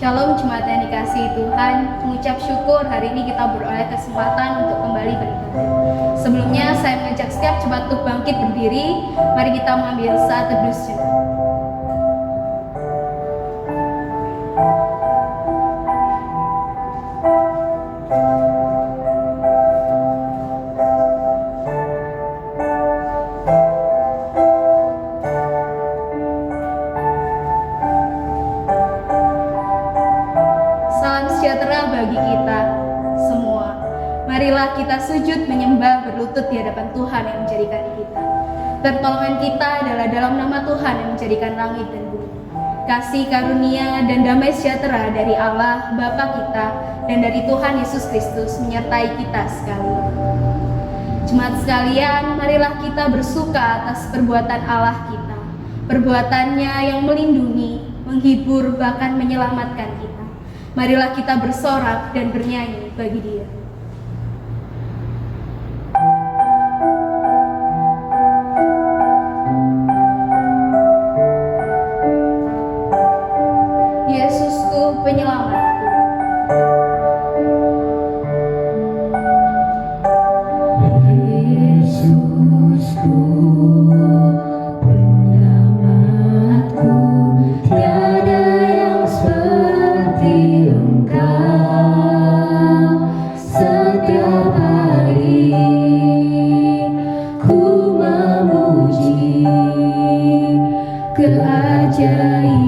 Shalom jemaat yang dikasihi Tuhan, mengucap syukur hari ini kita beroleh kesempatan untuk kembali beribadah. Sebelumnya saya mengajak setiap jemaat untuk bangkit berdiri. Mari kita mengambil saat teduh sejenak. Marilah kita sujud menyembah berlutut di hadapan Tuhan yang menjadikan kita. Pertolongan kita adalah dalam nama Tuhan yang menjadikan langit dan bumi. Kasih karunia dan damai sejahtera dari Allah Bapa kita dan dari Tuhan Yesus Kristus menyertai kita sekalian. Jemaat sekalian, marilah kita bersuka atas perbuatan Allah kita. Perbuatannya yang melindungi, menghibur, bahkan menyelamatkan kita. Marilah kita bersorak dan bernyanyi bagi Dia. Penyelamatku. Yesusku, penyelamatku, tiada yang seperti Engkau. Setiap hari ku memuji keajaiban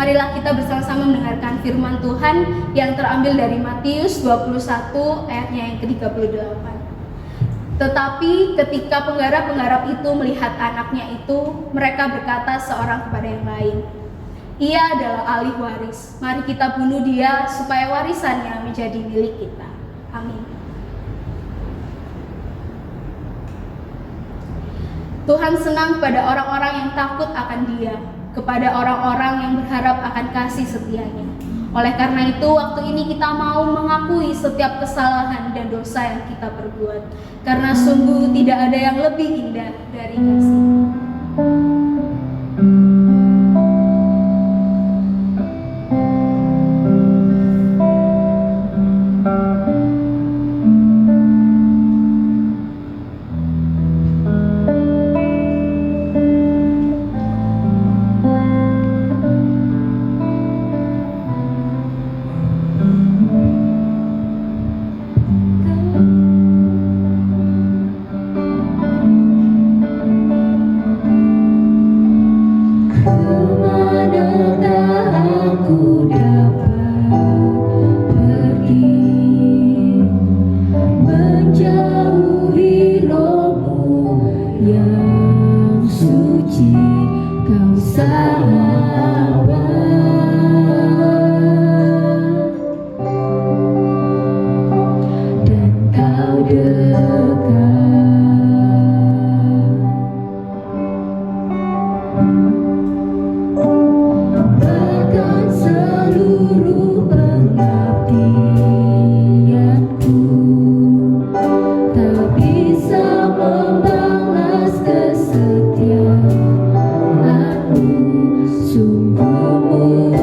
Marilah kita bersama-sama mendengarkan firman Tuhan yang terambil dari Matius 21 ayatnya yang ke-38. Tetapi ketika penggarap-penggarap itu melihat anaknya itu, mereka berkata seorang kepada yang lain, "Ia adalah ahli waris. Mari kita bunuh dia supaya warisannya menjadi milik kita." Amin. Tuhan senang pada orang-orang yang takut akan Dia, kepada orang-orang yang berharap akan kasih setia-Nya. Oleh karena itu, waktu ini kita mau mengakui setiap kesalahan dan dosa yang kita perbuat, karena sungguh tidak ada yang lebih indah dari kasih. Sungguh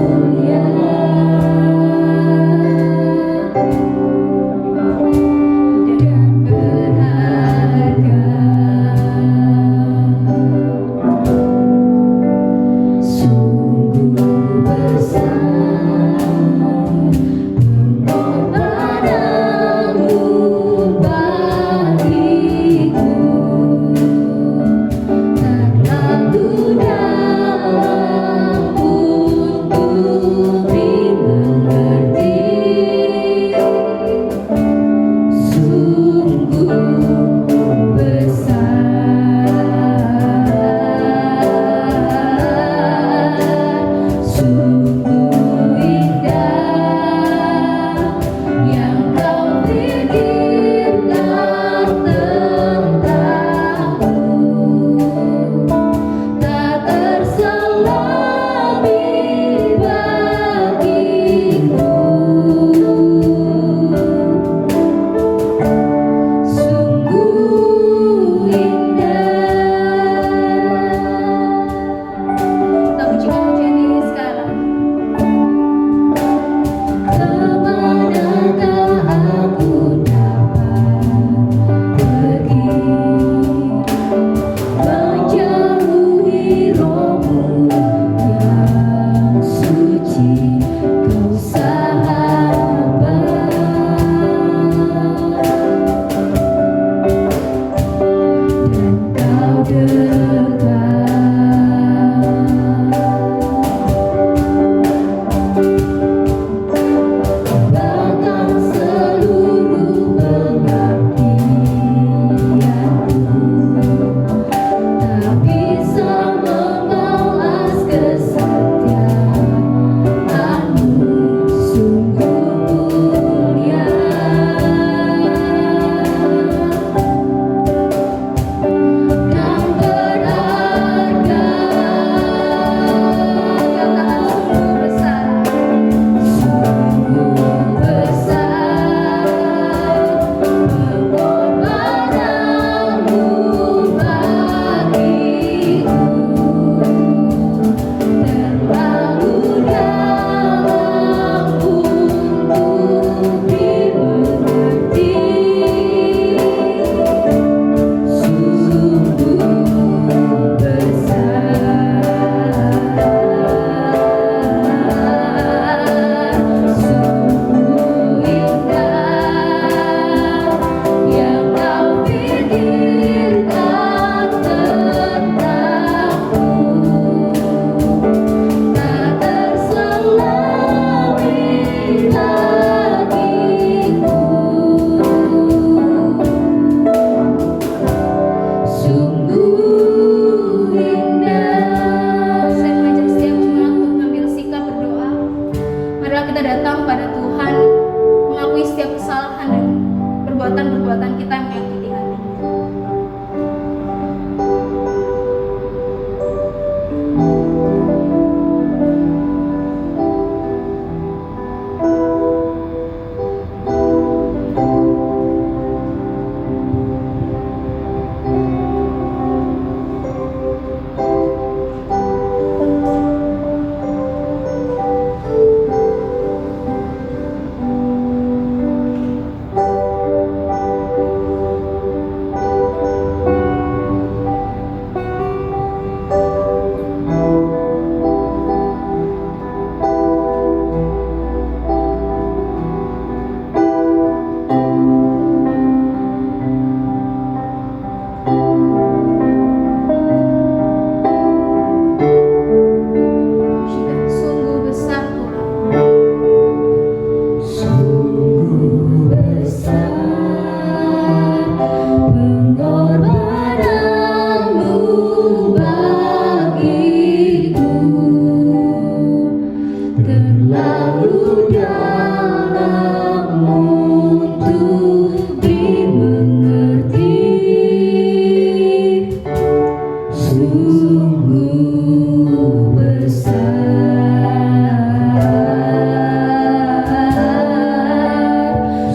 sungguh besar,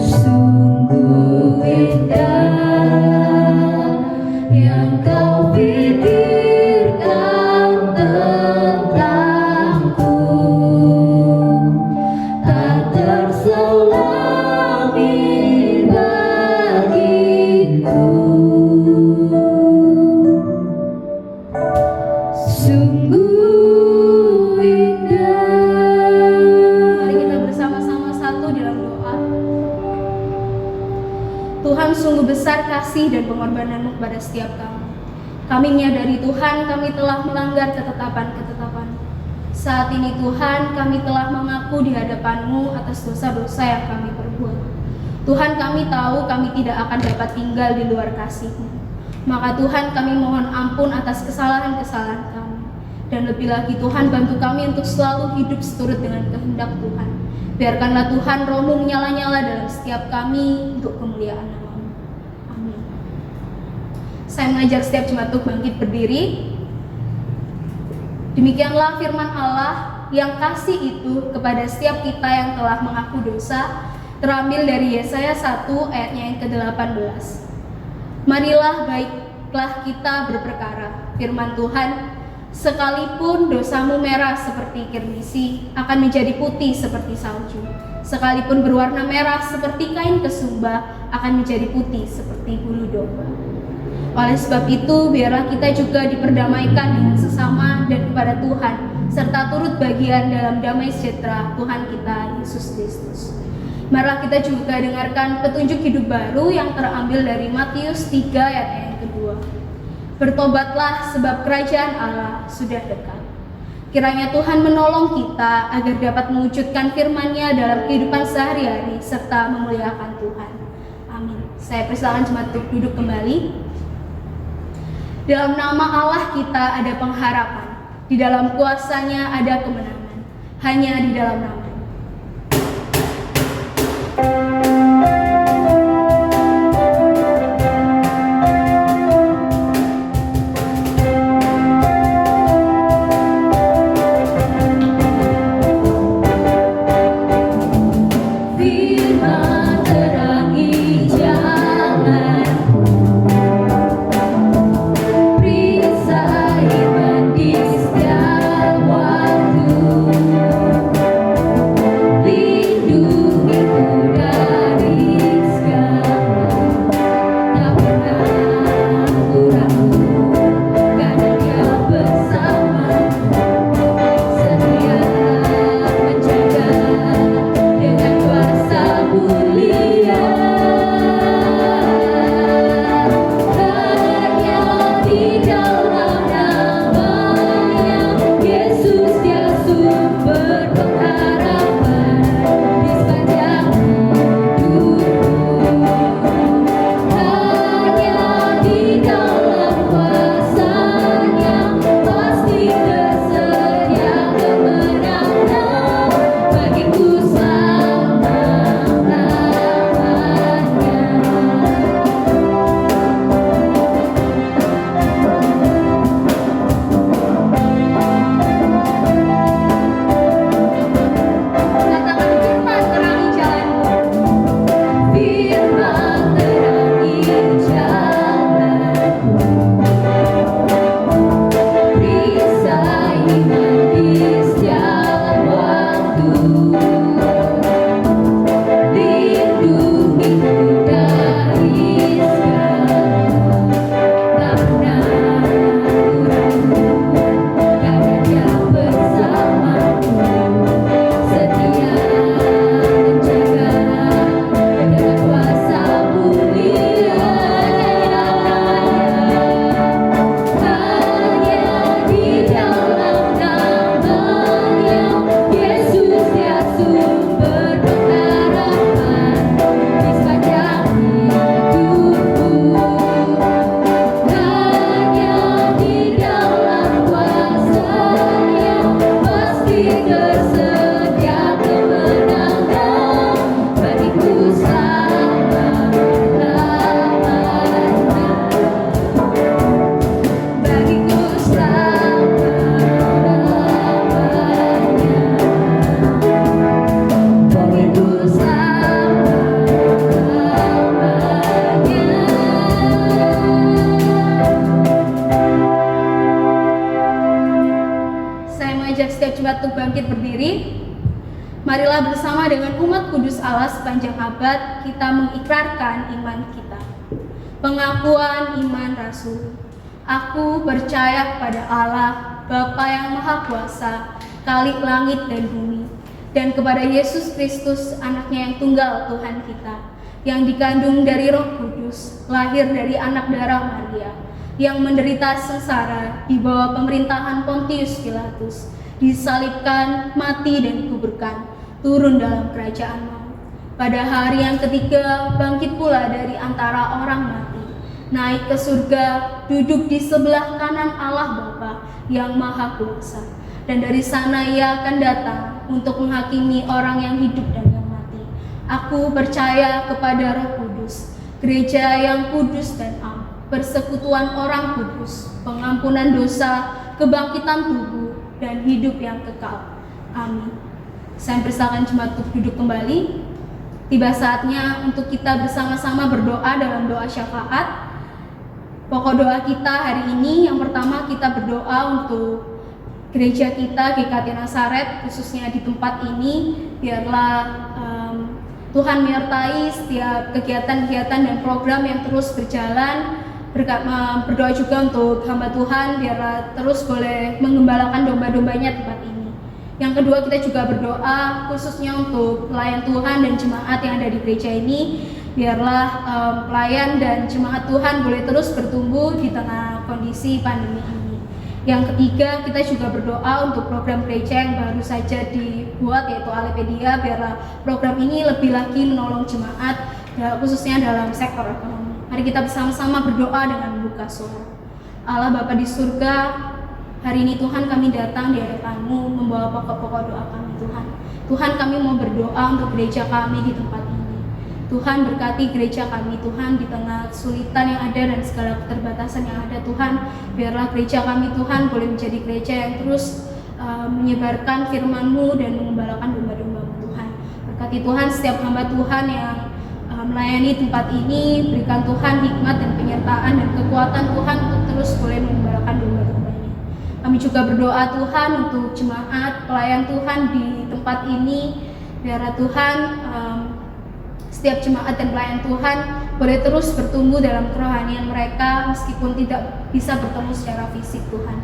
sungguh indah yang kau pikirkan tentangku, tak terselami bagiku. Sungguh indah. Mari kita bersama-sama satu dalam doa. Tuhan, sungguh besar kasih dan pengorbanan-Mu kepada setiap kami. Kami menyadari Tuhan, kami telah melanggar ketetapan-ketetapan. Saat ini Tuhan, kami telah mengaku di hadapan-Mu atas dosa-dosa yang kami perbuat. Tuhan, kami tahu kami tidak akan dapat tinggal di luar kasih-Mu. Maka Tuhan, kami mohon ampun atas kesalahan-kesalahan kami. Dan lebih lagi Tuhan, bantu kami untuk selalu hidup seturut dengan kehendak Tuhan. Biarkanlah Tuhan Roh-Mu menyala-nyala dalam setiap kami untuk kemuliaan nama-Mu. Amin. Saya mengajak setiap jemaat untuk bangkit berdiri. Demikianlah firman Allah yang kasih itu kepada setiap kita yang telah mengaku dosa, terambil dari Yesaya 1 ayatnya yang ke-18. Marilah baiklah kita berperkara, firman Tuhan, sekalipun dosamu merah seperti kirmisi, akan menjadi putih seperti salju. Sekalipun berwarna merah seperti kain kesumba, akan menjadi putih seperti bulu domba. Oleh sebab itu, biarlah kita juga diperdamaikan dengan sesama dan kepada Tuhan, serta turut bagian dalam damai sejahtera Tuhan kita Yesus Kristus. Marilah kita juga dengarkan petunjuk hidup baru yang terambil dari Matius 3 ayat yang kedua. Bertobatlah sebab kerajaan Allah sudah dekat. Kiranya Tuhan menolong kita agar dapat mewujudkan firman-Nya dalam kehidupan sehari-hari serta memuliakan Tuhan. Amin. Saya persilakan jemaat untuk duduk kembali. Dalam nama Allah kita ada pengharapan, di dalam kuasa-Nya ada kemenangan, hanya di dalam nama. Firman terangi jalanku, perisai iman di setiap waktu, lindungiku dari mengajak setiap jemaat untuk bangkit berdiri. Marilah bersama dengan umat kudus Allah sepanjang abad kita mengikrarkan iman kita. Pengakuan iman Rasul. Aku percaya kepada Allah, Bapa yang Maha Kuasa, Khalik langit dan bumi, dan kepada Yesus Kristus, anaknya yang tunggal Tuhan kita, yang dikandung dari Roh Kudus, lahir dari anak darah Maria, yang menderita sengsara di bawah pemerintahan Pontius Pilatus, disalibkan, mati dan dikuburkan, turun dalam kerajaan maut. Pada hari yang ketiga bangkit pula dari antara orang mati, naik ke surga, duduk di sebelah kanan Allah Bapa yang Maha Kuasa, dan dari sana Ia akan datang untuk menghakimi orang yang hidup dan yang mati. Aku percaya kepada Roh Kudus, gereja yang kudus dan am, persekutuan orang kudus, pengampunan dosa, kebangkitan tubuh, dan hidup yang kekal. Amin. Saya persilakan jemaat untuk duduk kembali. Tiba saatnya untuk kita bersama-sama berdoa dalam doa syafaat. Pokok doa kita hari ini, yang pertama kita berdoa untuk gereja kita GKT Nazaret, khususnya di tempat ini. Biarlah Tuhan menyertai setiap kegiatan-kegiatan dan program yang terus berjalan. Berdoa juga untuk hamba Tuhan, biarlah terus boleh mengembalakan domba-dombanya tempat ini. Yang kedua, kita juga berdoa khususnya untuk pelayan Tuhan dan jemaat yang ada di gereja ini. Biarlah pelayan dan jemaat Tuhan boleh terus bertumbuh di tengah kondisi pandemi ini. Yang ketiga, kita juga berdoa untuk program gereja yang baru saja dibuat, yaitu Alepedia. Biarlah program ini lebih lagi menolong jemaat, khususnya dalam sektor ekonomi. Mari kita bersama-sama berdoa dengan membuka suara. Allah Bapa di surga, hari ini Tuhan kami datang di hadapan-Mu membawa pokok-pokok doa kami Tuhan. Tuhan, kami mau berdoa untuk gereja kami di tempat ini. Tuhan, berkati gereja kami Tuhan di tengah kesulitan yang ada dan segala keterbatasan yang ada Tuhan. Biarlah gereja kami Tuhan boleh menjadi gereja yang terus menyebarkan firman-Mu dan mengembalakan domba-domba-Mu Tuhan. Berkati Tuhan setiap hamba Tuhan yang melayani tempat ini, berikan Tuhan hikmat dan penyertaan dan kekuatan Tuhan untuk terus boleh mengembalakan domba-dombanya. Kami juga berdoa Tuhan untuk jemaat pelayan Tuhan di tempat ini. Biarlah Tuhan setiap jemaat dan pelayan Tuhan boleh terus bertumbuh dalam kerohanian mereka meskipun tidak bisa bertemu secara fisik Tuhan.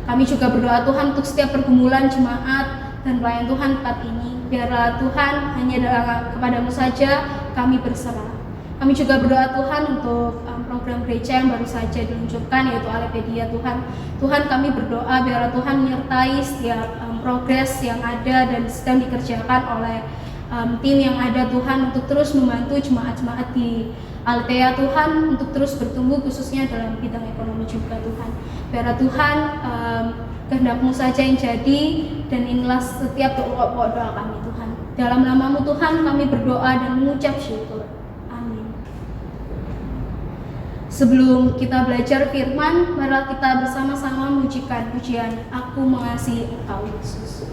Kami juga berdoa Tuhan untuk setiap pergumulan jemaat dan pelayan Tuhan tempat ini. Biarlah Tuhan hanya kepada-Mu saja kami berserah. Kami juga berdoa Tuhan untuk program gereja yang baru saja diluncurkan, yaitu Alepedia Tuhan. Tuhan, kami berdoa biarlah Tuhan menyertai setiap progres yang ada dan sedang dikerjakan oleh tim yang ada Tuhan untuk terus membantu jemaat-jemaat di Altea Tuhan untuk terus bertumbuh khususnya dalam bidang ekonomi juga Tuhan. Biarlah Tuhan kehendak-Mu saja yang jadi dan inilah setiap pokok doa kami Tuhan. Dalam nama-Mu Tuhan kami berdoa dan mengucap syukur. Amin. Sebelum kita belajar firman, marilah kita bersama-sama memujikan pujian Aku Mengasihi Engkau Yesus.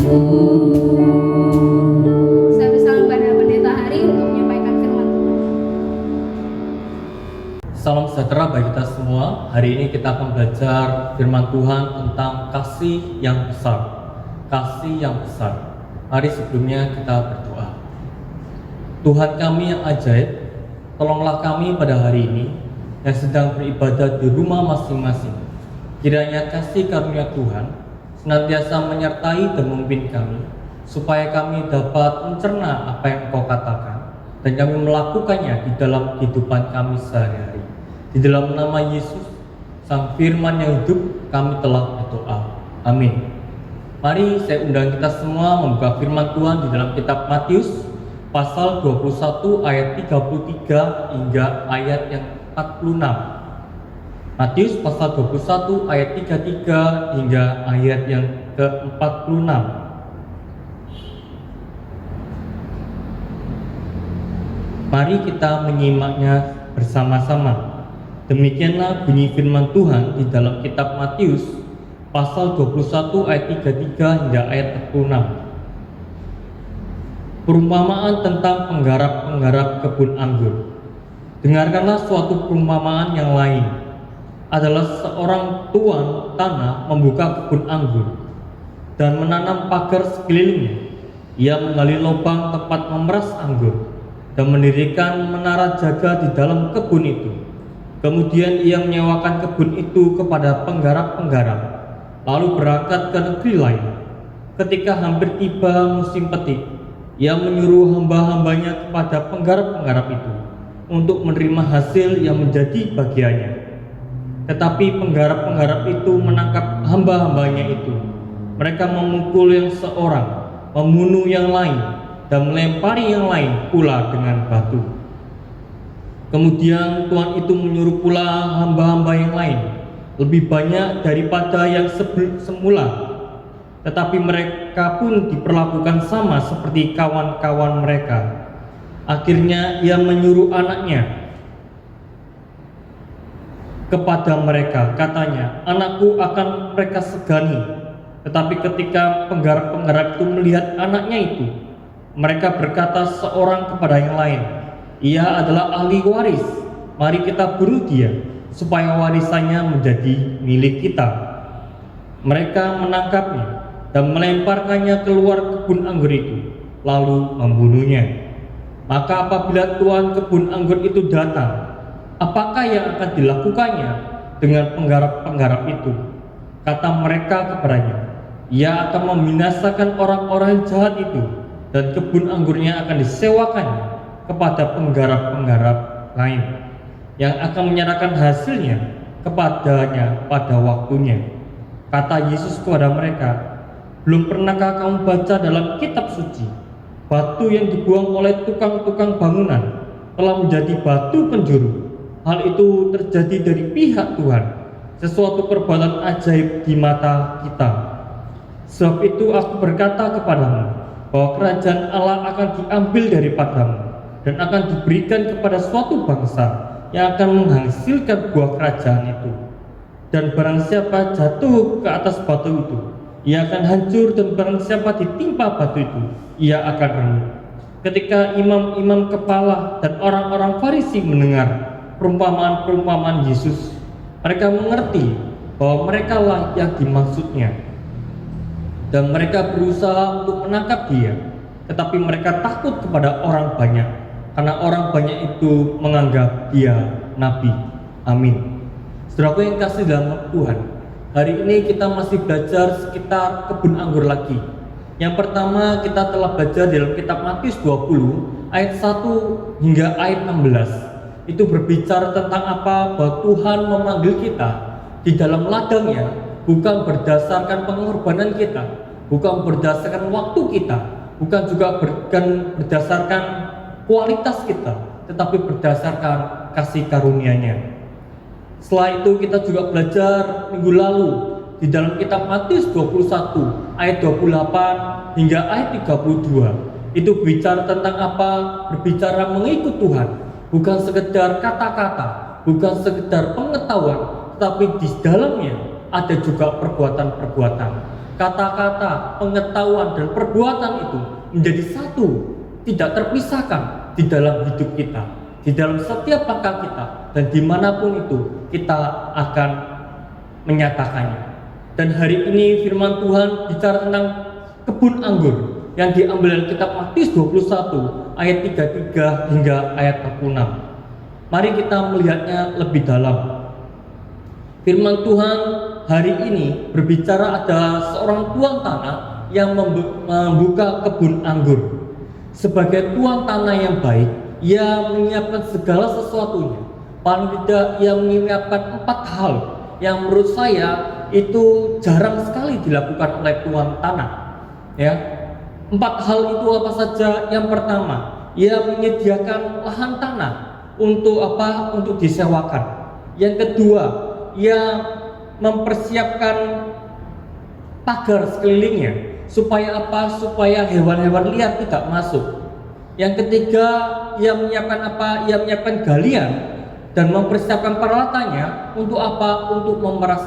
Saya bersama pada pendeta Hari untuk menyampaikan firman Tuhan. Salam sejahtera bagi kita semua. Hari ini kita akan belajar firman Tuhan tentang kasih yang besar. Kasih yang besar. Mari sebelumnya kita berdoa. Tuhan kami yang ajaib, tolonglah kami pada hari ini yang sedang beribadah di rumah masing-masing. Kiranya kasih karunia Tuhan senantiasa menyertai dan memimpin kami, supaya kami dapat mencerna apa yang Engkau katakan dan kami melakukannya di dalam kehidupan kami sehari-hari. Di dalam nama Yesus, Sang Firman yang hidup, kami telah berdoa. Amin. Mari saya undang kita semua membuka firman Tuhan di dalam kitab Matius pasal 21 ayat 33 hingga ayat yang 46. Matius pasal 21 ayat 33 hingga ayat yang ke-46. Mari kita menyimaknya bersama-sama. Demikianlah bunyi firman Tuhan di dalam kitab Matius pasal 21 ayat 33 hingga ayat 46. Perumpamaan tentang penggarap-penggarap kebun anggur. Dengarkanlah suatu perumpamaan yang lain. Adalah seorang tuan tanah membuka kebun anggur dan menanam pagar sekelilingnya. Ia menggali lubang tempat memeras anggur dan mendirikan menara jaga di dalam kebun itu. Kemudian ia menyewakan kebun itu kepada penggarap-penggarap, lalu berangkat ke negeri lain. Ketika hampir tiba musim petik, ia menyuruh hamba-hambanya kepada penggarap-penggarap itu untuk menerima hasil yang menjadi bagiannya. Tetapi penggarap-penggarap itu menangkap hamba-hambanya itu. Mereka memukul yang seorang, membunuh yang lain, dan melempari yang lain pula dengan batu. Kemudian tuan itu menyuruh pula hamba-hamba yang lain, lebih banyak daripada yang semula. Tetapi mereka pun diperlakukan sama seperti kawan-kawan mereka. Akhirnya ia menyuruh anaknya kepada mereka, katanya, "Anakku akan mereka segani." Tetapi ketika penggarap-penggarap itu melihat anaknya itu, mereka berkata seorang kepada yang lain, "Ia adalah ahli waris, mari kita bunuh dia, supaya warisannya menjadi milik kita." Mereka menangkapnya dan melemparkannya keluar kebun anggur itu, lalu membunuhnya. Maka apabila tuan kebun anggur itu datang, apakah yang akan dilakukannya dengan penggarap-penggarap itu? Kata mereka kepadanya, "Ia akan membinasakan orang-orang jahat itu, dan kebun anggurnya akan disewakannya kepada penggarap-penggarap lain, yang akan menyerahkan hasilnya kepadanya pada waktunya." Kata Yesus kepada mereka, "Belum pernahkah kamu baca dalam kitab suci, batu yang dibuang oleh tukang-tukang bangunan telah menjadi batu penjuru? Hal itu terjadi dari pihak Tuhan, sesuatu perbuatan ajaib di mata kita. Sebab itu aku berkata kepadamu, bahwa kerajaan Allah akan diambil daripadamu dan akan diberikan kepada suatu bangsa yang akan menghasilkan buah kerajaan itu. Dan barang siapa jatuh ke atas batu itu, ia akan hancur, dan barang siapa ditimpa batu itu, ia akan remuk." Ketika imam-imam kepala dan orang-orang Farisi mendengar perumpamaan-perumpamaan Yesus, mereka mengerti bahwa mereka lah yang dimaksudnya, dan mereka berusaha untuk menangkap dia. Tetapi mereka takut kepada orang banyak, karena orang banyak itu menganggap dia nabi. Amin. Saudaraku yang kasih dalam Tuhan, hari ini kita masih belajar sekitar kebun anggur lagi. Yang pertama kita telah belajar dalam kitab Matius 20 ayat 1 hingga ayat 16. Itu berbicara tentang apa? Bahwa Tuhan memanggil kita di dalam ladangnya bukan berdasarkan pengorbanan kita, bukan berdasarkan waktu kita, bukan juga berdasarkan kualitas kita, tetapi berdasarkan kasih karunia-Nya. Setelah itu kita juga belajar minggu lalu di dalam kitab Matius 21 ayat 28 hingga ayat 32. Itu berbicara tentang apa? Berbicara mengikut Tuhan, bukan sekedar kata-kata, bukan sekedar pengetahuan, tetapi di dalamnya ada juga perbuatan-perbuatan. kata-kata, pengetahuan, dan perbuatan itu menjadi satu, tidak terpisahkan di dalam hidup kita, di dalam setiap langkah kita, dan dimanapun itu kita akan menyatakannya. Dan hari ini firman Tuhan bicara tentang kebun anggur yang diambil dari kitab Matius 21 ayat 33 hingga ayat 46. Mari kita melihatnya lebih dalam. Firman Tuhan hari ini berbicara ada seorang tuan tanah yang membuka kebun anggur. Sebagai tuan tanah yang baik, ia menyiapkan segala sesuatunya. Paling tidak ia menyiapkan 4 hal yang menurut saya itu jarang sekali dilakukan oleh tuan tanah. Ya, 4 hal itu apa saja? Yang pertama, ia menyediakan lahan tanah untuk apa? Untuk disewakan. Yang kedua, ia mempersiapkan pagar sekelilingnya supaya apa? Supaya hewan-hewan liar tidak masuk. Yang ketiga, ia menyiapkan apa? Ia menyiapkan galian dan mempersiapkan peralatannya untuk apa? Untuk memeras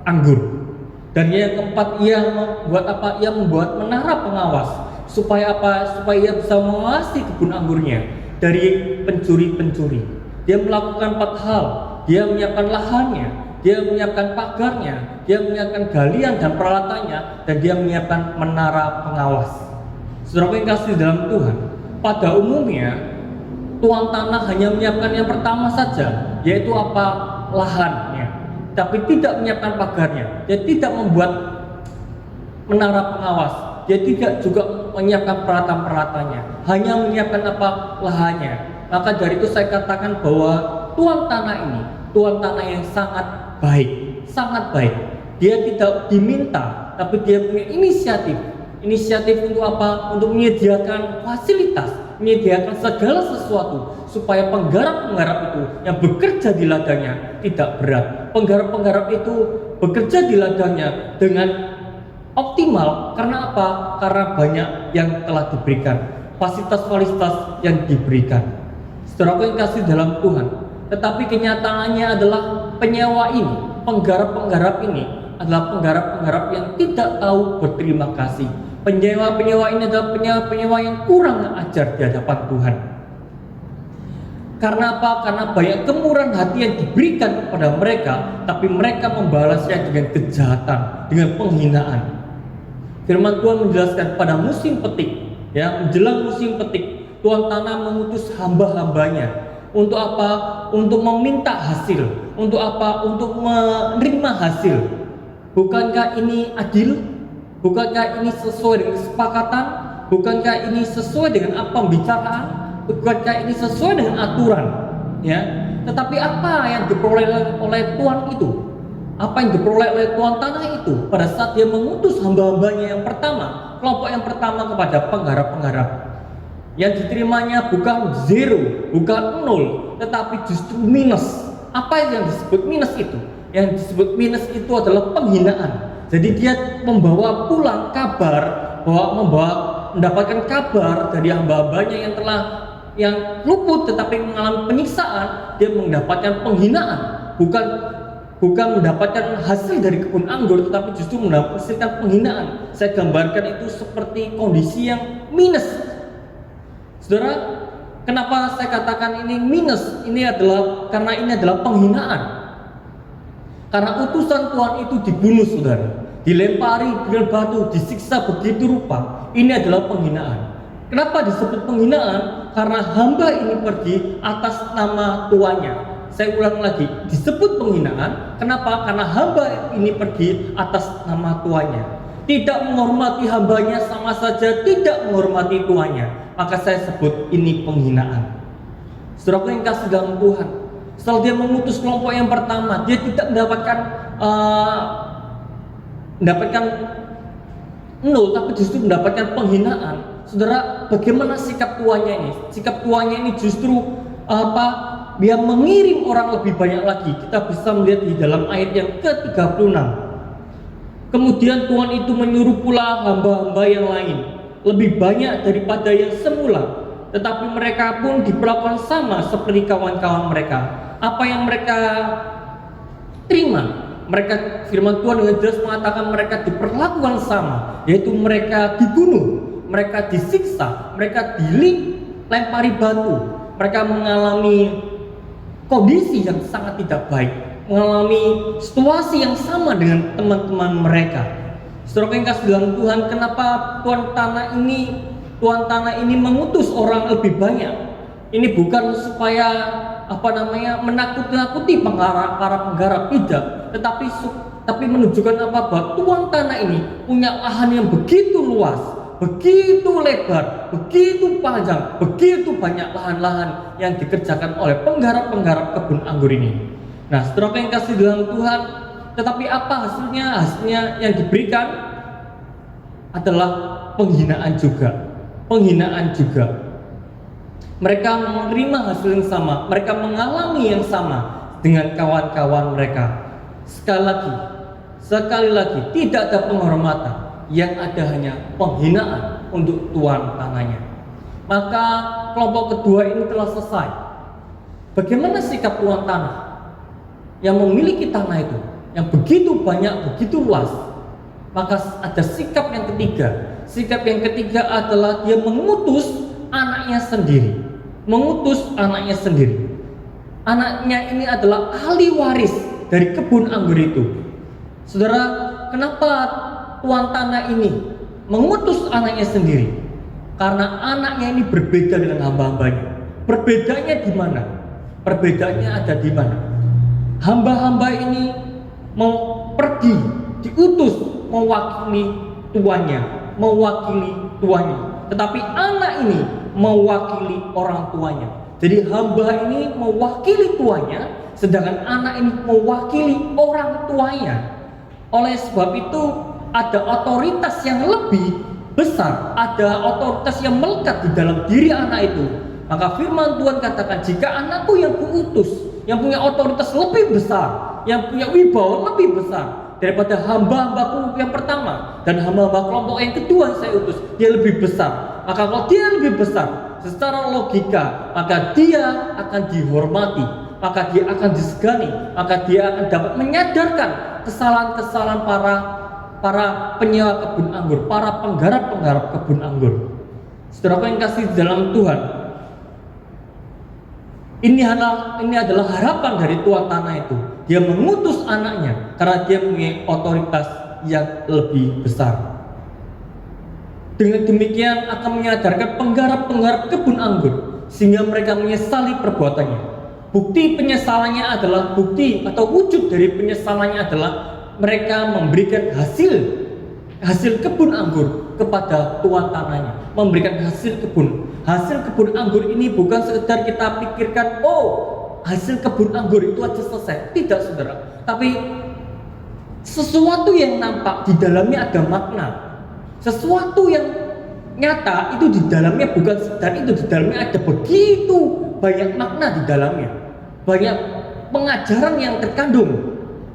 anggur. Dan yang keempat, ia membuat apa? Ia membuat menara pengawas supaya apa? Supaya ia bisa mengawasi kebun anggurnya dari pencuri-pencuri. Dia melakukan 4 hal. Dia menyiapkan lahannya, dia menyiapkan pagarnya, dia menyiapkan galian dan peralatannya, dan dia menyiapkan menara pengawas. Saudara yang kasih dalam Tuhan, pada umumnya tuan tanah hanya menyiapkan yang pertama saja, yaitu apa? Lahannya, tapi tidak menyiapkan pagarnya. Dia tidak membuat menara pengawas, dia tidak juga menyiapkan peralatan-peralatannya, hanya menyiapkan apa? Lahannya. Maka dari itu saya katakan bahwa tuan tanah ini tuan tanah yang sangat baik, sangat baik. Dia tidak diminta, tapi dia punya inisiatif. Inisiatif untuk apa? Untuk menyediakan fasilitas, menyediakan segala sesuatu supaya penggarap-penggarap itu yang bekerja di ladangnya tidak berat. Penggarap-penggarap itu bekerja di ladangnya dengan optimal. Karena apa? Karena banyak yang telah diberikan, fasilitas-fasilitas yang diberikan. Saudaraku yang kasih dalam Tuhan, tetapi kenyataannya adalah penyewa ini, penggarap-penggarap ini adalah penggarap-penggarap yang tidak tahu berterima kasih. Penyewa-penyewa ini adalah penyewa-penyewa yang kurang ajar di hadapan Tuhan. Karena apa? Karena banyak kemurahan hati yang diberikan kepada mereka, tapi mereka membalasnya dengan kejahatan, dengan penghinaan. Firman Tuhan menjelaskan pada musim petik, ya, menjelang musim petik, tuan tanah mengutus hamba-hambanya. Untuk apa? Untuk meminta hasil. Untuk apa? Untuk menerima hasil. Bukankah ini adil? Bukankah ini sesuai dengan kesepakatan? Bukankah ini sesuai dengan apa pembicaraan? Bukankah ini sesuai dengan aturan? Ya. Tetapi apa yang diperoleh oleh tuan itu? Apa yang diperoleh oleh tuan tanah itu pada saat dia mengutus hamba-hambanya yang pertama, kelompok yang pertama kepada penggarap-penggarap? Yang diterimanya bukan 0, bukan 0, tetapi justru minus. Apa yang disebut minus itu? Yang disebut minus itu adalah penghinaan. Jadi dia membawa pulang kabar, mendapatkan kabar dari hamba-hambanya yang luput tetapi mengalami penyiksaan, dia mendapatkan penghinaan. Bukan mendapatkan hasil dari kebun anggur, tetapi justru mendapatkan penghinaan. Saya gambarkan itu seperti kondisi yang minus. Saudara, kenapa saya katakan ini minus? Karena ini adalah penghinaan. Karena utusan Tuhan itu dibunuh, saudara, dilempari dengan batu, disiksa begitu rupa. Ini adalah penghinaan. Kenapa disebut penghinaan? Karena hamba ini pergi atas nama tuannya. Saya ulang lagi, disebut penghinaan. Kenapa? Karena hamba ini pergi atas nama tuannya. Tidak menghormati hambanya sama saja tidak menghormati tuannya. Maka saya sebut ini penghinaan. Saudaraku yang kasih dalam Tuhan, setelah dia mengutus kelompok yang pertama, dia tidak mendapatkan 0, tapi justru mendapatkan penghinaan. Saudara, bagaimana sikap tuannya ini? Sikap tuannya ini justru apa? Dia mengirim orang lebih banyak lagi. Kita bisa melihat di dalam ayat yang ke-36. Kemudian Tuhan itu menyuruh pula hamba-hamba yang lain, lebih banyak daripada yang semula. Tetapi mereka pun diperlakukan sama seperti kawan-kawan mereka. Apa yang mereka terima Mereka, firman Tuhan dengan jelas mengatakan mereka diperlakukan sama, yaitu mereka dibunuh, mereka disiksa, mereka dilempari batu, mereka mengalami kondisi yang sangat tidak baik, mengalami situasi yang sama dengan teman-teman mereka. Saudara yang kasih dalam Tuhan, kenapa Tuhan tanah ini mengutus orang lebih banyak? Ini bukan supaya menakut-nakuti para penggarap, tidak, tetapi menunjukkan bahwa Tuhan tanah ini punya lahan yang begitu luas, begitu lebar, begitu panjang, begitu banyak lahan-lahan yang dikerjakan oleh penggarap-penggarap kebun anggur ini. Nah, saudara yang kasih dalam Tuhan, tetapi apa hasilnya? Hasilnya yang diberikan adalah penghinaan juga. Mereka menerima hasil yang sama, mereka mengalami yang sama dengan kawan-kawan mereka. Sekali lagi, tidak ada penghormatan, yang ada hanya penghinaan untuk tuan tanahnya. Maka kelompok kedua ini telah selesai. Bagaimana sikap tuan tanah yang memiliki tanah itu, yang begitu banyak, begitu luas? Maka ada sikap yang ketiga. Sikap yang ketiga adalah dia mengutus anaknya sendiri. Anaknya ini adalah ahli waris dari kebun anggur itu. Saudara, kenapa tuan tanah ini mengutus anaknya sendiri? Karena anaknya ini berbeda dengan hamba-hambanya. Perbedaannya di mana? Perbedaannya ada di mana? Hamba-hamba ini mau pergi, diutus mewakili tuannya. Tetapi anak ini mewakili orang tuanya. Jadi hamba ini mewakili tuannya, sedangkan anak ini mewakili orang tuanya. Oleh sebab itu ada otoritas yang lebih besar, ada otoritas yang melekat di dalam diri anak itu. Maka firman Tuhan katakan, jika anakku yang kuutus, yang punya otoritas lebih besar, yang punya wibawa lebih besar daripada hamba-hambaku yang pertama dan hamba-hamba kelompok yang kedua yang saya utus, dia lebih besar. Maka kalau dia lebih besar, secara logika, maka dia akan dihormati, maka dia akan disegani, maka dia akan dapat menyadarkan kesalahan-kesalahan para penyewa kebun anggur, para penggarap-penggarap kebun anggur. Saudara yang kasih dalam Tuhan, ini adalah harapan dari tuan tanah itu. Dia mengutus anaknya karena dia mempunyai otoritas yang lebih besar. Dengan demikian akan menyadarkan penggarap-penggarap kebun anggur sehingga mereka menyesali perbuatannya. Bukti penyesalannya adalah wujud dari penyesalannya adalah mereka memberikan hasil kebun anggur kepada tuan tanahnya, memberikan hasil kebun anggur ini bukan sekedar kita pikirkan, hasil kebun anggur itu aja selesai. Tidak, saudara. Tapi sesuatu yang nampak di dalamnya ada makna. Sesuatu yang nyata itu di dalamnya bukan sekedar itu, di dalamnya ada begitu banyak makna di dalamnya. Banyak pengajaran yang terkandung.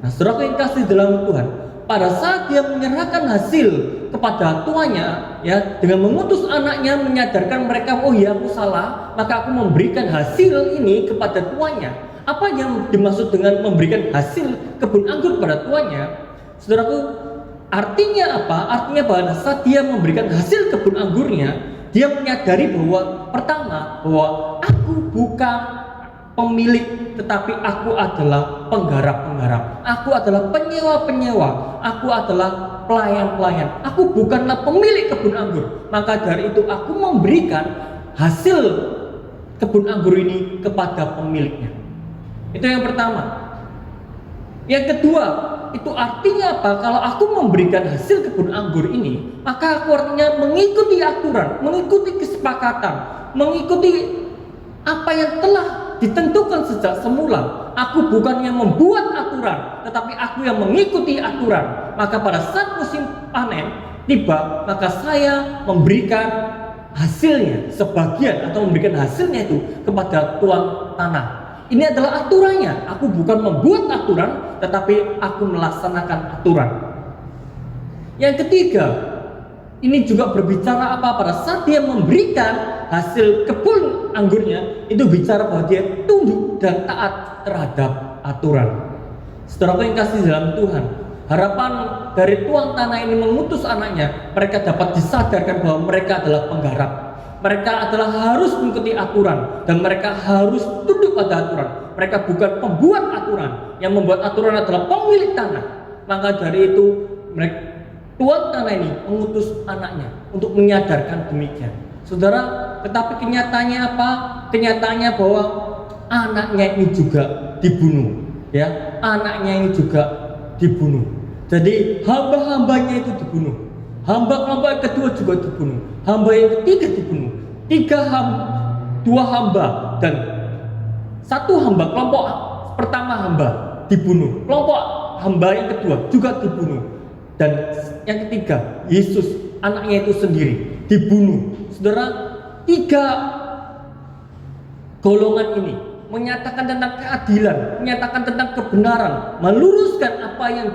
Nah, saudara yang kasih dalam Tuhan, pada saat dia menyerahkan hasil kepada tuannya, ya, dengan mengutus anaknya menyadarkan mereka, oh ya aku salah, maka aku memberikan hasil ini kepada tuannya. Apa yang dimaksud dengan memberikan hasil kebun anggur pada tuannya? Saudaraku, artinya apa? Artinya bahwa saat dia memberikan hasil kebun anggurnya, dia menyadari bahwa pertama, bahwa aku bukan pemilik, tetapi aku adalah penggarap-penggarap. Aku adalah penyewa-penyewa. Aku adalah pelayan-pelayan. Aku bukanlah pemilik kebun anggur. Maka dari itu aku memberikan hasil kebun anggur ini kepada pemiliknya. Itu yang pertama. Yang kedua, itu artinya apa? Kalau aku memberikan hasil kebun anggur ini, maka aku artinya mengikuti aturan, mengikuti kesepakatan, mengikuti apa yang telah ditentukan sejak semula. Aku bukan yang membuat aturan, tetapi aku yang mengikuti aturan. Maka pada saat musim panen tiba, maka saya memberikan hasilnya, sebagian atau memberikan hasilnya itu kepada tuan tanah. Ini adalah aturannya. Aku bukan membuat aturan, tetapi aku melaksanakan aturan. Yang ketiga, ini juga berbicara apa? Pada saat dia memberikan hasil kebun anggurnya, itu bicara bahwa dia tunduk dan taat terhadap aturan. Saudaraku yang kasih dalam Tuhan, harapan dari tuan tanah ini mengutus anaknya, mereka dapat disadarkan bahwa mereka adalah penggarap. Mereka adalah harus mengikuti aturan dan mereka harus tunduk pada aturan. Mereka bukan pembuat aturan. Yang membuat aturan adalah pemilik tanah. Maka dari itu tuan tanah ini mengutus anaknya untuk menyadarkan demikian. Saudara, tetapi kenyataannya apa? Kenyataannya bahwa anaknya ini juga dibunuh. Ya, anaknya ini juga dibunuh. Jadi hamba-hambanya itu dibunuh. Hamba kedua juga dibunuh. Hamba yang ketiga dibunuh. Dua hamba dan satu hamba, kelompok pertama hamba dibunuh. Kelompok hamba yang kedua juga dibunuh. Dan yang ketiga, Yesus anaknya itu sendiri dibunuh. Saudara, tiga golongan ini menyatakan tentang keadilan, menyatakan tentang kebenaran, meluruskan apa yang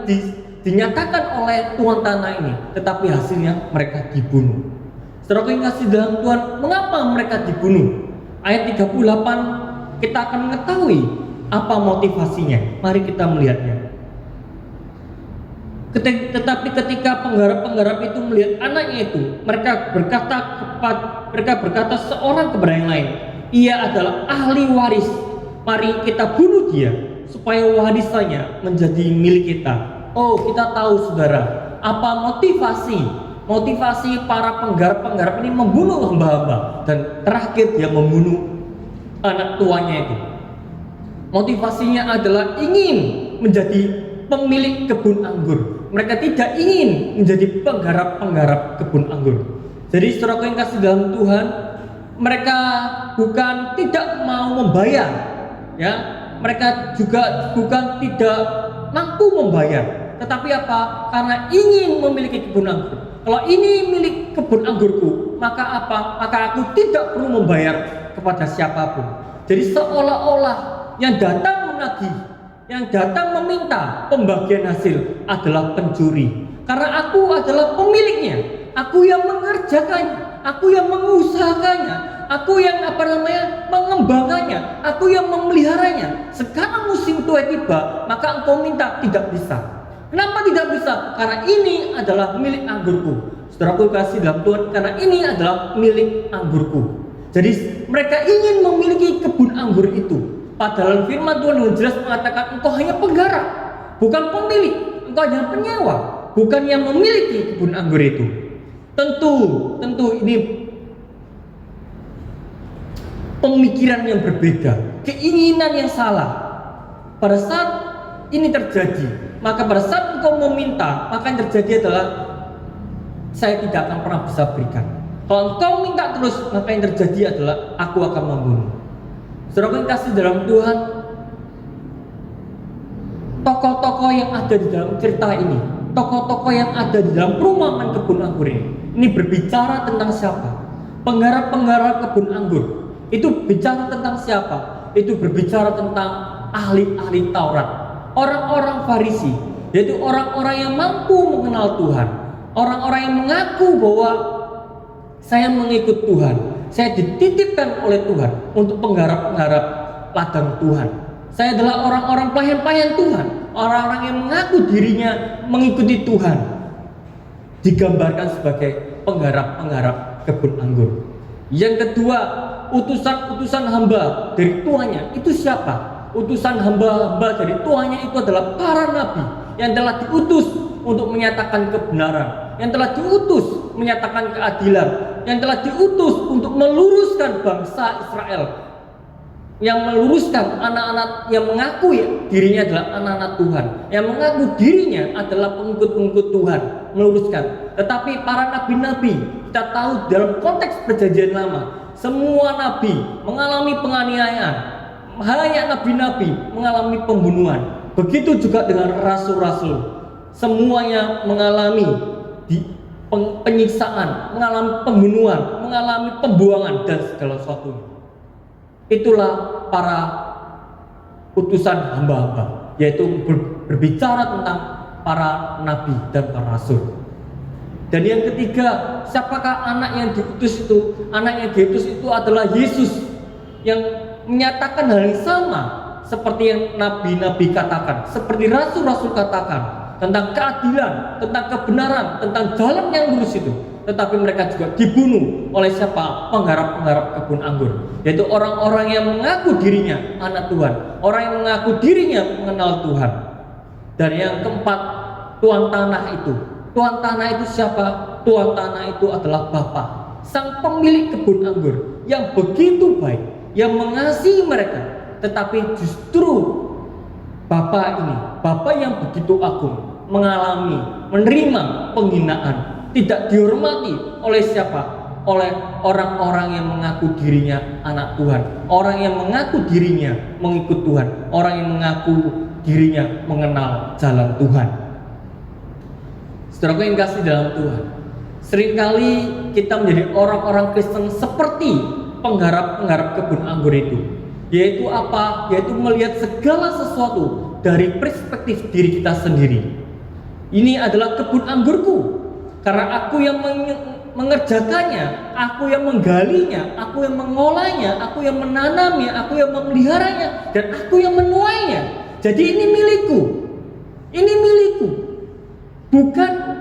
dinyatakan oleh tuan tanah ini, tetapi hasilnya mereka dibunuh. Saudara yang kasih dalam Tuhan, mengapa mereka dibunuh? Ayat 38 kita akan mengetahui apa motivasinya. Mari kita melihatnya. Tetapi ketika penggarap-penggarap itu melihat anaknya itu, mereka berkata seorang kepada yang lain, ia adalah ahli waris. Mari kita bunuh dia supaya warisannya menjadi milik kita. Oh, kita tahu saudara, apa motivasi para penggarap-penggarap ini membunuh hamba-hamba dan terakhir dia membunuh anak tuanya itu. Motivasinya adalah ingin menjadi pemilik kebun anggur. Mereka tidak ingin menjadi penggarap-penggarap kebun anggur. Jadi saudara yang kasih dalam Tuhan, mereka bukan tidak mau membayar, ya, mereka juga bukan tidak mampu membayar, tetapi apa? Karena ingin memiliki kebun anggur. Kalau ini milik kebun anggurku, maka apa? Maka aku tidak perlu membayar kepada siapapun. Jadi seolah-olah yang datang menagih, yang datang meminta pembagian hasil adalah pencuri. Karena aku adalah pemiliknya, aku yang mengerjakannya, aku yang mengusahakannya, aku yang mengembangkannya, aku yang memeliharanya. Sekarang musim tuai tiba, maka engkau minta, tidak bisa. Kenapa tidak bisa? Karena ini adalah milik anggurku. Saudaraku kasih dalam Tuhan, karena ini adalah milik anggurku. Jadi mereka ingin memiliki kebun anggur itu. Padahal firman Tuhan dengan jelas mengatakan engkau hanya penggarap, bukan pemilik. Engkau hanya penyewa, bukan yang memiliki kebun anggur itu. Tentu ini pemikiran yang berbeda, keinginan yang salah. Pada saat ini terjadi, maka pada saat engkau meminta, maka yang terjadi adalah saya tidak akan pernah bisa berikan. Kalau engkau minta terus, maka yang terjadi adalah aku akan membunuh. Saudara yang kasih dalam Tuhan, tokoh-tokoh yang ada di dalam cerita ini, tokoh-tokoh yang ada di dalam perumahan kebun anggur ini berbicara tentang siapa? Penggarap-penggarap kebun anggur. Itu bicara tentang siapa? Itu berbicara tentang ahli-ahli Taurat, orang-orang Farisi, yaitu orang-orang yang mampu mengenal Tuhan, orang-orang yang mengaku bahwa saya mengikut Tuhan, saya dititipkan oleh Tuhan untuk penggarap-penggarap ladang Tuhan. Saya adalah orang-orang pelayan-pelayan Tuhan, orang-orang yang mengaku dirinya mengikuti Tuhan, digambarkan sebagai penggarap-penggarap kebun anggur. Yang kedua, utusan-utusan hamba dari tuannya itu siapa? Utusan hamba-hamba dari tuannya itu adalah para nabi yang telah diutus untuk menyatakan kebenaran, yang telah diutus menyatakan keadilan, yang telah diutus untuk meluruskan bangsa Israel, yang meluruskan anak-anak yang mengaku dirinya adalah anak-anak Tuhan, yang mengaku dirinya adalah pengikut-pengikut Tuhan, meluruskan. Tetapi para nabi-nabi, kita tahu dalam konteks perjanjian lama, semua nabi mengalami penganiayaan, hanya nabi-nabi mengalami pembunuhan. Begitu juga dengan rasul-rasul, semuanya mengalami penyiksaan, mengalami pembunuhan, mengalami pembuangan dan segala sesuatu. Itulah para utusan hamba-hamba, yaitu berbicara tentang para nabi dan para rasul. Dan yang ketiga, siapakah anak yang diutus itu? Anak yang diutus itu adalah Yesus, yang menyatakan hal yang sama seperti yang nabi-nabi katakan, seperti rasul-rasul katakan tentang keadilan, tentang kebenaran, tentang jalan yang lurus itu. Tetapi mereka juga dibunuh oleh siapa? Penggarap-penggarap kebun anggur, yaitu orang-orang yang mengaku dirinya anak Tuhan, orang yang mengaku dirinya mengenal Tuhan. Dan yang keempat, tuan tanah itu. Tuan tanah itu siapa? Tuan tanah itu adalah Bapa, sang pemilik kebun anggur yang begitu baik, yang mengasihi mereka. Tetapi justru Bapa ini, Bapa yang begitu agung, mengalami, menerima penghinaan, tidak dihormati oleh siapa? Oleh orang-orang yang mengaku dirinya anak Tuhan, orang yang mengaku dirinya mengikut Tuhan, orang yang mengaku dirinya mengenal jalan Tuhan. Saudaraku yang kasih dalam Tuhan, seringkali kita menjadi orang-orang Kristen seperti penggarap-penggarap kebun anggur itu, yaitu apa? Yaitu melihat segala sesuatu dari perspektif diri kita sendiri. Ini adalah kebun anggurku, karena aku yang mengerjakannya, aku yang menggalinya, aku yang mengolahnya, aku yang menanamnya, aku yang memeliharanya, dan aku yang menuainya. Jadi ini milikku, ini milikku,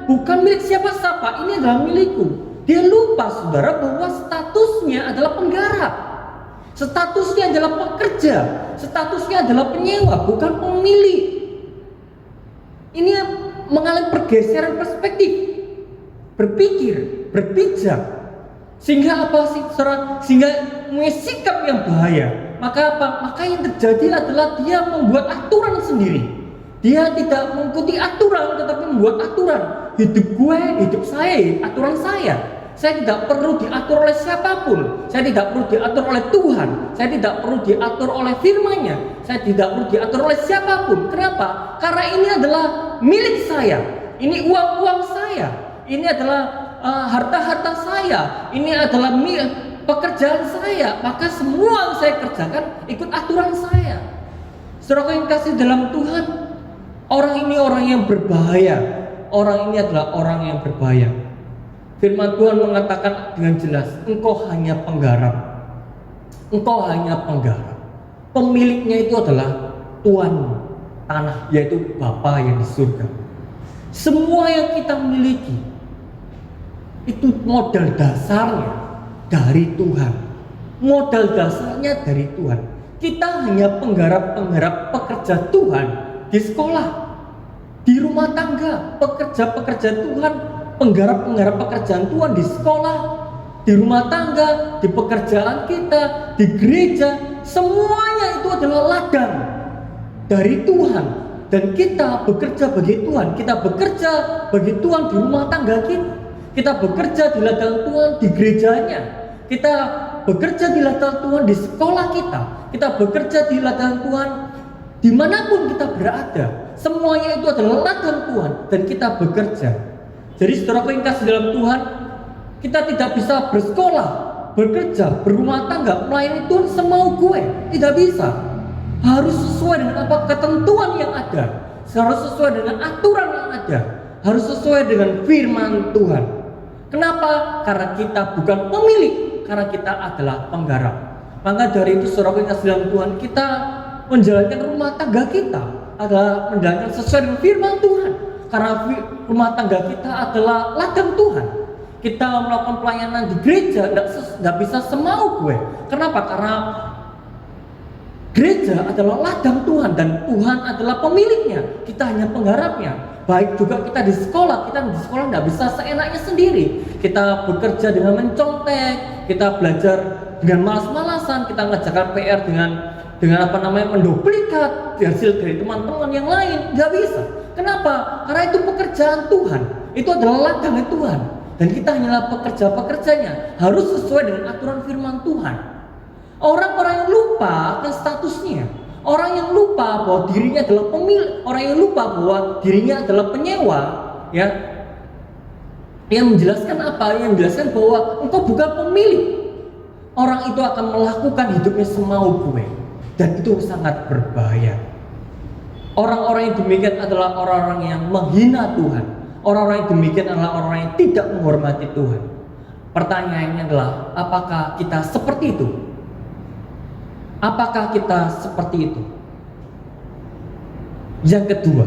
bukan milik siapa-siapa, ini adalah milikku. Dia lupa, saudara, bahwa statusnya adalah penggarap, statusnya adalah pekerja, statusnya adalah penyewa, bukan pemilik. Ini mengalami pergeseran perspektif, berpikir, berpijak, sehingga apa sih, saudara? Sehingga punya sikap yang bahaya. Maka apa? Maka yang terjadi adalah dia membuat aturan sendiri. Dia tidak mengikuti aturan, tetapi membuat aturan. Hidup gue, hidup saya, aturan saya. Saya tidak perlu diatur oleh siapapun. Saya tidak perlu diatur oleh Tuhan. Saya tidak perlu diatur oleh firman-Nya. Saya tidak perlu diatur oleh siapapun. Kenapa? Karena ini adalah milik saya. Ini uang-uang saya. Ini adalah harta-harta saya. Ini adalah pekerjaan saya. Maka semua yang saya kerjakan ikut aturan saya. Saudara yang kasih dalam Tuhan, orang ini orang yang berbahaya. Orang ini adalah orang yang berbahaya. Firman Tuhan mengatakan dengan jelas, engkau hanya penggarap. Engkau hanya penggarap. Pemiliknya itu adalah Tuhan tanah, yaitu Bapa yang di surga. Semua yang kita miliki itu modal dasarnya dari Tuhan. Modal dasarnya dari Tuhan. Kita hanya penggarap-penggarap pekerja Tuhan di sekolah, di rumah tangga, pekerja-pekerja Tuhan, penggarap-penggarap pekerjaan Tuhan di sekolah, di rumah tangga, di pekerjaan kita, di gereja. Semuanya itu adalah ladang dari Tuhan. Dan kita bekerja bagi Tuhan. Kita bekerja bagi Tuhan di rumah tangga kita. Kita bekerja di ladang Tuhan di gerejanya. Kita bekerja di ladang Tuhan di sekolah kita. Kita bekerja di ladang Tuhan dimanapun kita berada. Semuanya itu adalah ladang Tuhan. Dan kita bekerja. Jadi saudara yang kasih dalam Tuhan, kita tidak bisa bersekolah, bekerja, berumah tangga, melayani Tuhan semau gue. Tidak bisa. Harus sesuai dengan apa ketentuan yang ada. Harus sesuai dengan aturan yang ada. Harus sesuai dengan firman Tuhan. Kenapa? Karena kita bukan pemilik, karena kita adalah penggarap. Maka dari itu saudara yang kasih dalam Tuhan, kita menjalankan rumah tangga kita adalah menjalankan sesuai dengan firman Tuhan. Karena rumah tangga kita adalah ladang Tuhan. Kita melakukan pelayanan di gereja tidak bisa semau gue. Kenapa? Karena gereja adalah ladang Tuhan dan Tuhan adalah pemiliknya. Kita hanya penggarapnya. Baik juga kita di sekolah tidak bisa seenaknya sendiri. Kita bekerja dengan mencontek, kita belajar dengan malas-malasan, kita mengerjakan PR dengan menduplikat hasil dari teman-teman yang lain. Tidak bisa. Kenapa? Karena itu pekerjaan Tuhan. Itu adalah ladang Tuhan. Dan kita hanyalah pekerja-pekerjanya. Harus sesuai dengan aturan firman Tuhan. Orang-orang yang lupa akan statusnya, orang yang lupa bahwa dirinya adalah pemilik, orang yang lupa bahwa dirinya adalah penyewa, ya, yang menjelaskan apa? Yang menjelaskan bahwa engkau bukan pemilik. Orang itu akan melakukan hidupnya semau gue, dan itu sangat berbahaya. Orang-orang yang demikian adalah orang-orang yang menghina Tuhan. Orang-orang yang demikian adalah orang yang tidak menghormati Tuhan. Pertanyaannya adalah, apakah kita seperti itu? Apakah kita seperti itu? Yang kedua,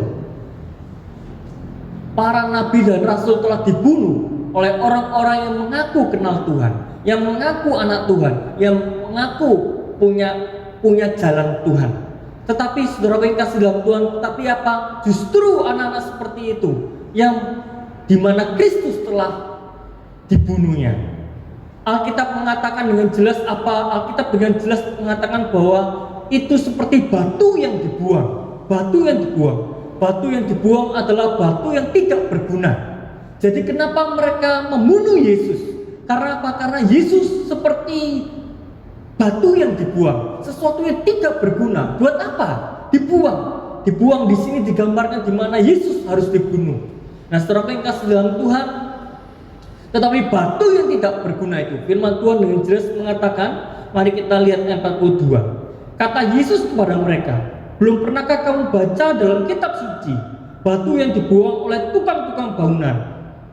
para nabi dan rasul telah dibunuh oleh orang-orang yang mengaku kenal Tuhan, yang mengaku anak Tuhan, yang mengaku punya jalan Tuhan. Tetapi saudara yang kasih dalam Tuhan, tetapi apa? Justru anak-anak seperti itu yang dimana Kristus telah dibunuhnya. Alkitab mengatakan dengan jelas apa? Alkitab dengan jelas mengatakan bahwa itu seperti batu yang dibuang. Batu yang dibuang. Batu yang dibuang adalah batu yang tidak berguna. Jadi kenapa mereka membunuh Yesus? Karena apa? Karena Yesus seperti batu yang dibuang, sesuatu yang tidak berguna. Buat apa? Dibuang. Dibuang di sini digambarkan di mana Yesus harus dibunuh. Nah, saudara yang kasih dalam Tuhan, tetapi batu yang tidak berguna itu, firman Tuhan dengan jelas mengatakan, mari kita lihat ayat 42. Kata Yesus kepada mereka, belum pernahkah kamu baca dalam kitab suci, batu yang dibuang oleh tukang-tukang bangunan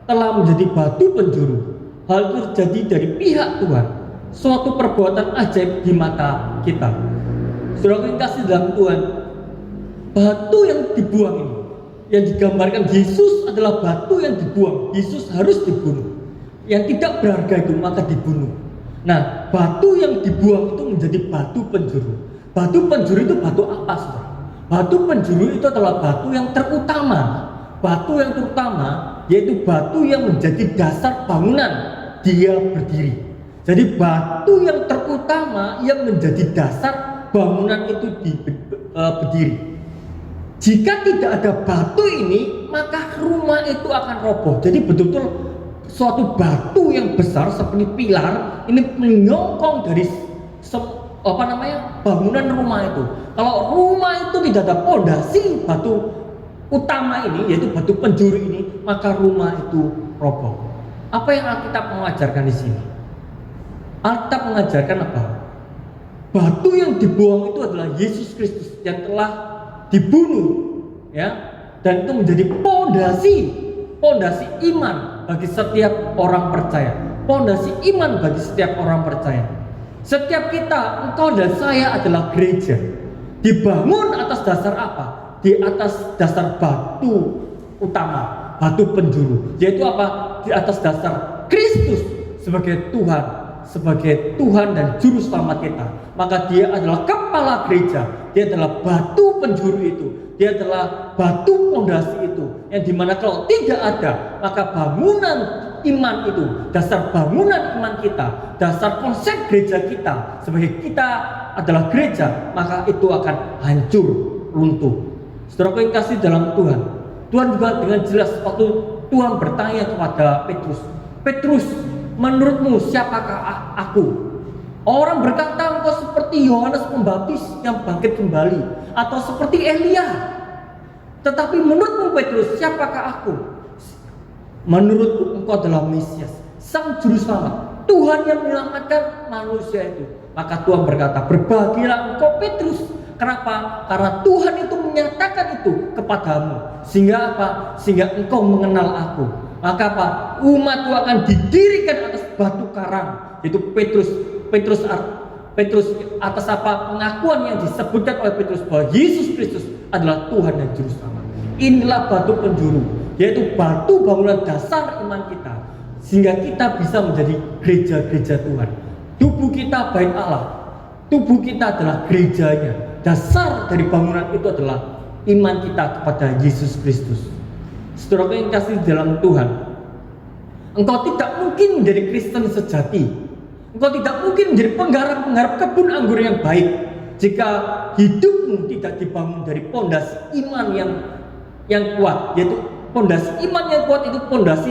telah menjadi batu penjuru. Hal itu terjadi dari pihak Tuhan, suatu perbuatan ajaib di mata kita. Saudara yang kasih dalam Tuhan, batu yang dibuang ini, yang digambarkan Yesus adalah batu yang dibuang. Yesus harus dibunuh. Yang tidak berharga itu maka dibunuh. Nah, batu yang dibuang itu menjadi batu penjuru. Batu penjuru itu batu apa, saudara? Batu penjuru itu adalah batu yang terutama. Batu yang terutama yaitu batu yang menjadi dasar bangunan dia berdiri. Jadi batu yang terutama yang menjadi dasar bangunan itu berdiri. Jika tidak ada batu ini, maka rumah itu akan roboh. Jadi betul-betul suatu batu yang besar seperti pilar ini menyongkong dari bangunan rumah itu. Kalau rumah itu tidak ada pondasi batu utama ini, yaitu batu penjuru ini, maka rumah itu roboh. Apa yang Alkitab mengajarkan di sini? Alkitab mengajarkan apa? Batu yang dibuang itu adalah Yesus Kristus yang telah dibunuh, ya, dan itu menjadi pondasi iman bagi setiap orang percaya. Pondasi iman bagi setiap orang percaya. Setiap kita, engkau dan saya adalah gereja. Dibangun atas dasar apa? Di atas dasar batu utama, batu penjuru. Yaitu apa? Di atas dasar Kristus sebagai Tuhan dan juru selamat kita. Maka dia adalah kepala gereja. Dia adalah batu penjuru itu. Dia adalah batu pondasi itu, yang dimana kalau tidak ada, maka bangunan iman itu, dasar bangunan iman kita, dasar konsep gereja kita, sebagai kita adalah gereja, maka itu akan hancur, runtuh. Saudara yang kasih dalam Tuhan, Tuhan juga dengan jelas waktu Tuhan bertanya kepada Petrus, Petrus, menurutmu siapakah aku? Orang berkata engkau seperti Yohanes Pembaptis yang bangkit kembali, atau seperti Elia. Tetapi menurutmu Petrus, siapakah aku? Menurutku engkau adalah Mesias, Sang Juru Selamat, Tuhan yang menyelamatkan manusia itu. Maka Tuhan berkata, berbahagialah engkau Petrus. Kenapa? Karena Tuhan itu menyatakan itu kepadamu. Sehingga apa? Sehingga engkau mengenal aku. Maka apa? Umat itu akan didirikan atas batu karang. Itu Petrus atas apa? Pengakuan yang disebutkan oleh Petrus bahwa Yesus Kristus adalah Tuhan dan Juru Selamat. Inilah batu penjuru, yaitu batu bangunan dasar iman kita, sehingga kita bisa menjadi gereja-gereja Tuhan. Tubuh kita bait Allah, tubuh kita adalah gerejanya. Dasar dari bangunan itu adalah iman kita kepada Yesus Kristus. Saudara yang kasih dalam Tuhan, engkau tidak mungkin menjadi Kristen sejati. Engkau tidak mungkin menjadi penggarap kebun anggur yang baik jika hidupmu tidak dibangun dari pondasi iman yang kuat, yaitu pondasi iman yang kuat itu pondasi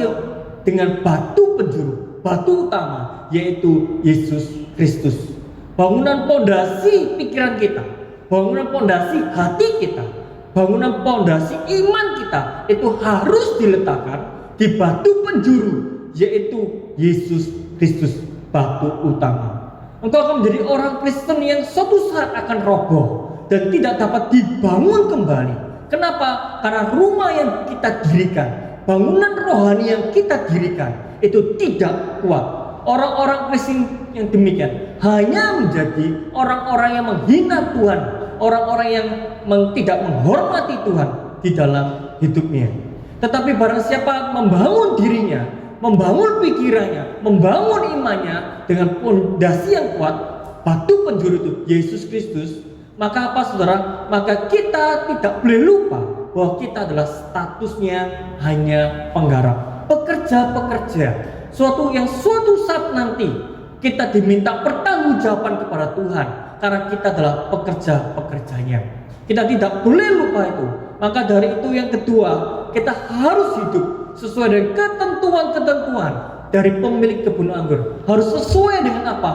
dengan batu penjuru, batu utama, yaitu Yesus Kristus. Bangunan pondasi pikiran kita, bangunan pondasi hati kita, bangunan pondasi iman kita itu harus diletakkan di batu penjuru, yaitu Yesus Kristus, batu utama. Engkau akan menjadi orang Kristen yang suatu saat akan roboh dan tidak dapat dibangun kembali. Kenapa? Karena rumah yang kita dirikan, bangunan rohani yang kita dirikan itu tidak kuat. Orang-orang Kristen yang demikian hanya menjadi orang-orang yang menghina Tuhan, orang-orang yang tidak menghormati Tuhan di dalam hidupnya. Tetapi barang siapa membangun dirinya, membangun pikirannya, membangun imannya dengan fondasi yang kuat, batu penjuru itu Yesus Kristus, maka apa saudara? Maka kita tidak boleh lupa bahwa kita adalah statusnya hanya penggarap, pekerja-pekerja. Suatu saat nanti kita diminta pertanggungjawaban kepada Tuhan karena kita adalah pekerja-pekerjanya. Kita tidak boleh lupa itu. Maka dari itu yang kedua, kita harus hidup sesuai dengan ketentuan-ketentuan dari pemilik kebun anggur. Harus sesuai dengan apa?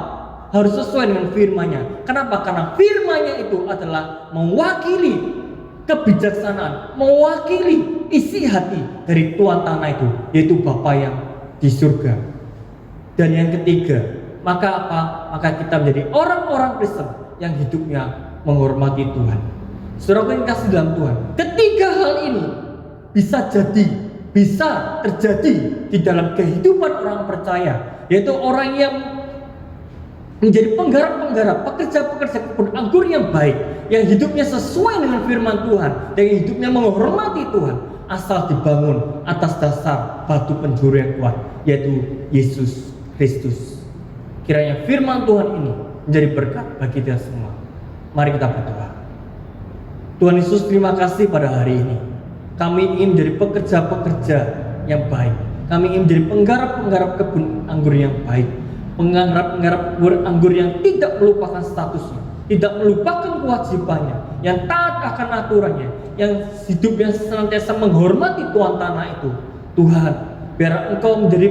Harus sesuai dengan firman-Nya. Kenapa? Karena firman-Nya itu adalah mewakili kebijaksanaan, mewakili isi hati dari Tuhan tanah itu, yaitu Bapa yang di surga. Dan yang ketiga, maka apa? Maka kita menjadi orang-orang Kristen yang hidupnya menghormati Tuhan. Saudara yang kasih dalam Tuhan, ketiga hal ini bisa terjadi di dalam kehidupan orang percaya, yaitu orang yang menjadi penggarap-penggarap, pekerja-pekerja kebun anggur yang baik, yang hidupnya sesuai dengan firman Tuhan, yang hidupnya menghormati Tuhan, asal dibangun atas dasar batu penjuru yang kuat, yaitu Yesus Kristus. Kiranya firman Tuhan ini menjadi berkat bagi kita semua. Mari kita berdoa. Tuhan Yesus, terima kasih pada hari ini. Kami ingin menjadi pekerja-pekerja yang baik. Kami ingin menjadi penggarap-penggarap kebun anggur yang baik, penggarap-penggarap anggur yang tidak melupakan statusnya, tidak melupakan kewajibannya, yang taat akan aturannya, yang hidupnya senantiasa menghormati Tuhan tanah itu. Tuhan, biar Engkau menjadi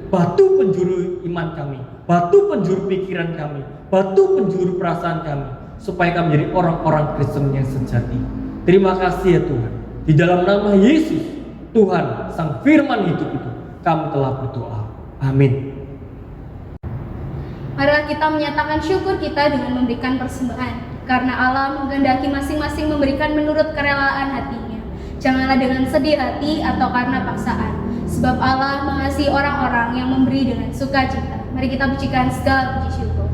batu penjuru iman kami, batu penjuru pikiran kami, batu penjuru perasaan kami, supaya kami menjadi orang-orang Kristen yang sejati. Terima kasih ya Tuhan. Di dalam nama Yesus, Tuhan, Sang Firman hidup itu, kami telah berdoa. Amin. Marilah kita menyatakan syukur kita dengan memberikan persembahan, karena Allah menghendaki masing-masing memberikan menurut kerelaan hatinya. Janganlah dengan sedih hati atau karena paksaan, sebab Allah mengasihi orang-orang yang memberi dengan sukacita. Mari kita pujikan segala puji syukur.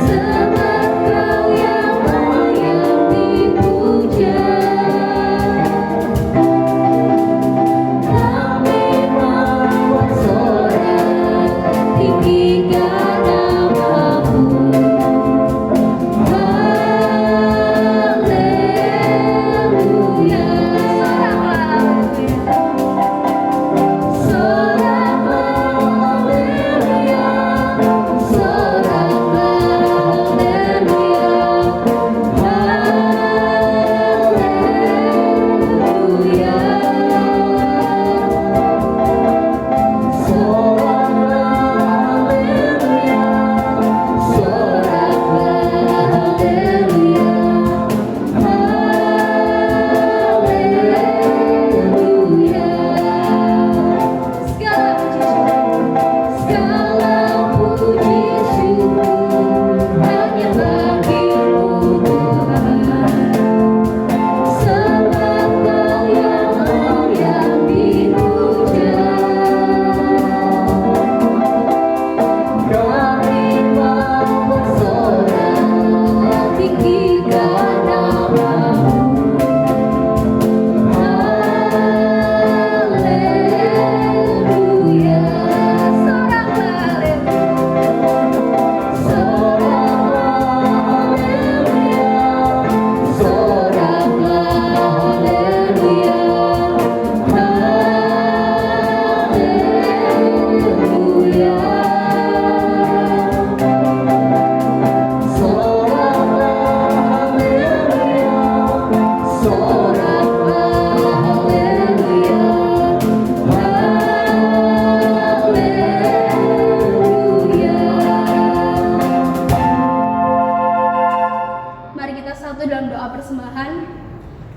Sebab Kau yang layak dipuji.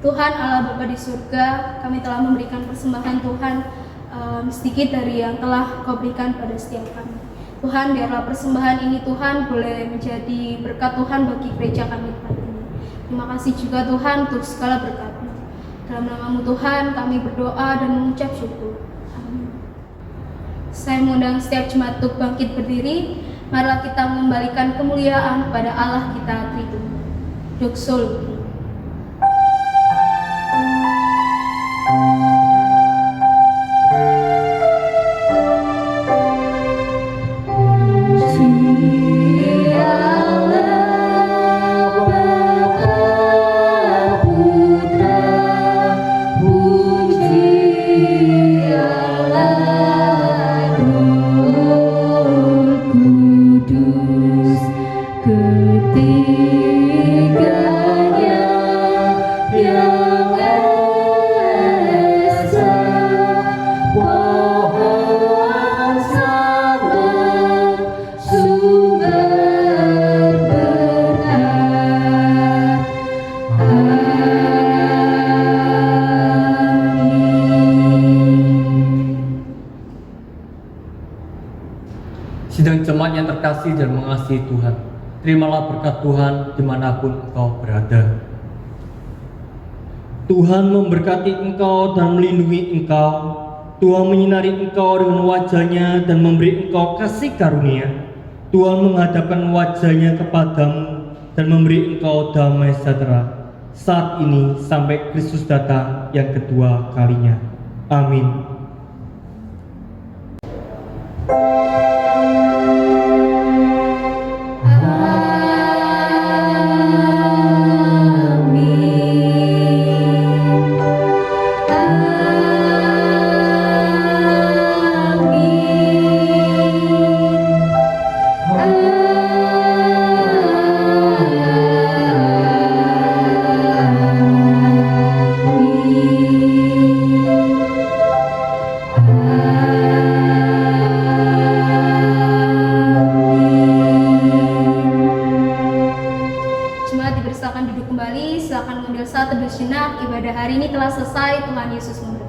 Tuhan Allah Bapa di surga, kami telah memberikan persembahan Tuhan sedikit dari yang telah Kau berikan pada setiap kami. Tuhan, biarlah persembahan ini Tuhan boleh menjadi berkat Tuhan bagi gereja kami tempat ini. Terima kasih juga Tuhan untuk segala berkat-Mu. Dalam nama-Mu Tuhan kami berdoa dan mengucap syukur. Amin. Saya mengundang setiap jemaat untuk bangkit berdiri. Marilah kita mengembalikan kemuliaan kepada Allah kita Tritunggal. Doxology. Sidang jemaat yang terkasih dan mengasihi Tuhan, terimalah berkat Tuhan dimanapun engkau berada. Tuhan memberkati engkau dan melindungi engkau. Tuhan menyinari engkau dengan wajah-Nya dan memberi engkau kasih karunia. Tuhan menghadapkan wajah-Nya kepadamu dan memberi engkau damai sejahtera saat ini sampai Kristus datang yang kedua kalinya. Amin. Silakan duduk kembali, silakan mengambil saat teduh sejenak. Ibadah hari ini telah selesai, Tuhan Yesus memberkati.